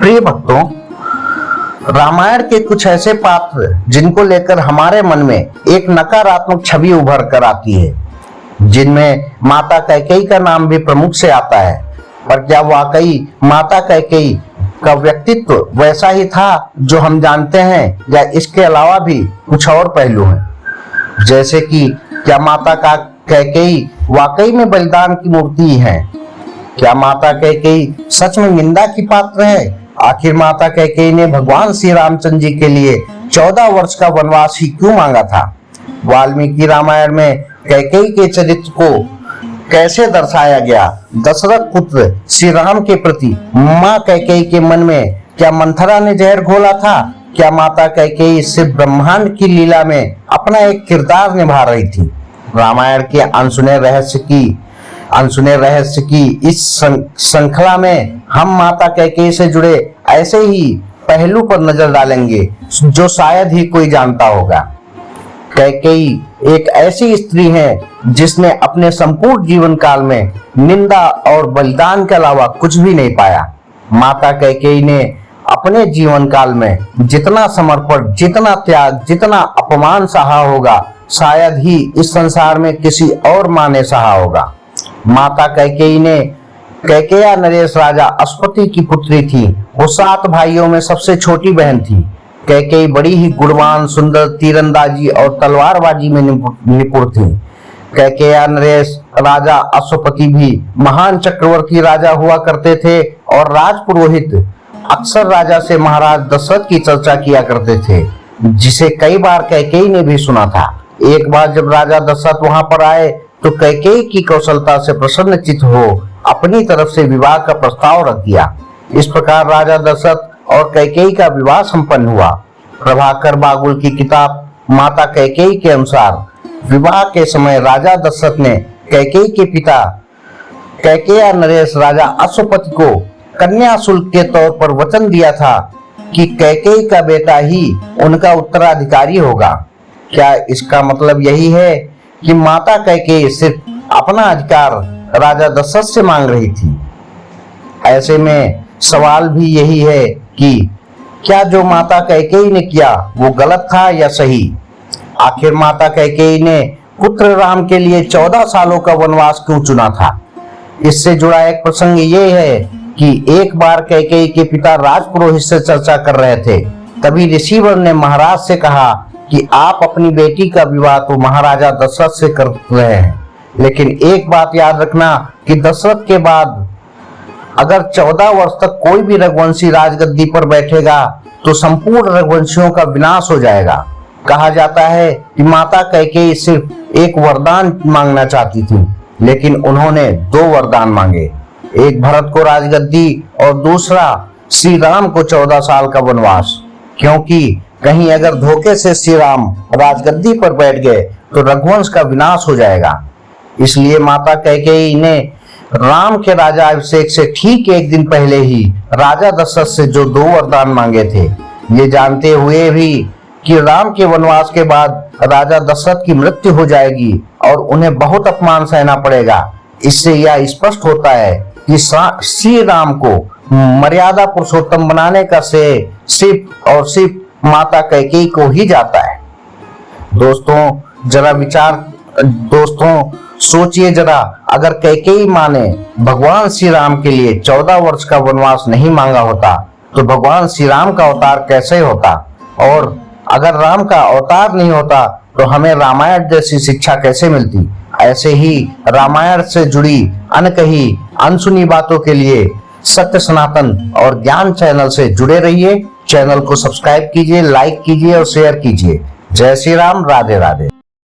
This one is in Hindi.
प्रिय भक्तों, रामायण के कुछ ऐसे पात्र जिनको लेकर हमारे मन में एक नकारात्मक छवि उभर कर आती है, जिनमें माता कैकेयी का नाम भी प्रमुख से आता है। पर क्या वाकई माता कैकेयी का व्यक्तित्व वैसा ही था जो हम जानते हैं, या इसके अलावा भी कुछ और पहलू हैं? जैसे कि क्या माता का कैकेयी वाकई में बलिदान की मूर्ति है? क्या माता कैकेयी सच में निंदा की पात्र है? आखिर माता कैकेयी ने भगवान श्री रामचंद्र जी के लिए 14 वर्ष का वनवास ही क्यों मांगा था? वाल्मीकि रामायण में कैकेयी के चरित्र को कैसे दर्शाया गया? दशरथ पुत्र श्री राम के प्रति मां कैकेयी के मन में क्या मंथरा ने जहर घोला था? क्या माता कैकेयी सिर्फ ब्रह्मांड की लीला में अपना एक किरदार निभा रही थी? रामायण के अनसुने रहस्य की इस श्रृंखला में हम माता कैकेयी से जुड़े ऐसे ही पहलू पर नजर डालेंगे जो शायद ही कोई जानता होगा। कैकेयी एक ऐसी स्त्री है जिसने अपने संपूर्ण जीवन काल में निंदा और बलिदान के अलावा कुछ भी नहीं पाया। माता कैकेयी ने अपने जीवन काल में जितना समर्पण, जितना त्याग, जितना अपमान सहा होगा, शायद ही इस संसार में किसी और मां ने सहा होगा। माता कैकेयी ने कैकेयी नरेश राजा अश्वपति की पुत्री थी। वो 7 भाइयों में सबसे छोटी बहन थी। कैकेयी बड़ी ही गुणवान, सुंदर, तीरंदाजी और तलवारबाजी में निपुण थी। कैकेयी नरेश राजा अश्वपति भी महान चक्रवर्ती राजा हुआ करते थे और राजपुरोहित अक्सर राजा से महाराज दशरथ की चर्चा किया करते थे, जिसे कई बार कैकेयी ने भी सुना था। एक बार जब राजा दशरथ वहां पर आए तो कैकेयी की कौशलता से प्रसन्नचित्त हो अपनी तरफ से विवाह का प्रस्ताव रख दिया। इस प्रकार राजा दशरथ और कैकेयी का विवाह संपन्न हुआ। प्रभाकर बागुल की किताब माता कैकेयी के अनुसार विवाह के समय राजा दशरथ ने कैकेयी के पिता कैकेयी नरेश राजा अश्वपति को कन्या शुल्क के तौर पर वचन दिया था कि कैकेयी का बेटा ही उनका उत्तराधिकारी होगा। क्या इसका मतलब यही है कि माता कैकेयी सिर्फ अपना अधिकार राजा दशरथ से मांग रही थी? ऐसे में सवाल भी यही है कि क्या जो माता कैकेयी ने किया वो गलत था या सही? आखिर माता कैकेयी ने पुत्र राम के लिए 14 सालों का वनवास क्यों चुना था? इससे जुड़ा एक प्रसंग ये है कि एक बार कैकेयी के पिता राजपुरोहित से चर्चा कर रहे थे। तभी ऋषिवर ने महाराज से कहा कि आप अपनी बेटी का विवाह तो महाराजा दशरथ से कर रहे हैं, लेकिन एक बात याद रखना कि दशरथ के बाद अगर 14 वर्ष तक कोई भी रघुवंशी राजगद्दी पर बैठेगा तो संपूर्ण रघुवंशियों का विनाश हो जाएगा। कहा जाता है कि माता कैकेयी सिर्फ एक वरदान मांगना चाहती थी, लेकिन उन्होंने 2 वरदान मांगे। एक भरत को राजगद्दी और दूसरा श्री राम को 14 साल का वनवास, क्योंकि कहीं अगर धोखे से श्री राम राजगद्दी पर बैठ गए तो रघुवंश का विनाश हो जाएगा। इसलिए माता कैकेयी ने राम के राजा अभिषेक से ठीक 1 दिन पहले ही राजा दशरथ से जो 2 वरदान मांगे थे, ये जानते हुए भी कि राम के वनवास के बाद राजा दशरथ की मृत्यु हो जाएगी और उन्हें बहुत अपमान सहना पड़ेगा। इससे यह स्पष्ट होता है कि श्री राम को मर्यादा पुरुषोत्तम बनाने का श्रेय सिर्फ और सिर्फ माता कैकेयी को ही जाता है। दोस्तों सोचिए जरा, अगर कैकेयी मां ने भगवान श्री राम के लिए 14 वर्ष का वनवास नहीं मांगा होता तो भगवान श्री राम का अवतार कैसे होता? और अगर राम का अवतार नहीं होता तो हमें रामायण जैसी शिक्षा कैसे मिलती? ऐसे ही रामायण से जुड़ी अनकही अनसुनी बातों के लिए सत्य सनातन और ज्ञान चैनल से जुड़े रहिए। चैनल को सब्सक्राइब कीजिए, लाइक कीजिए और शेयर कीजिए। जय श्री राम, राधे राधे।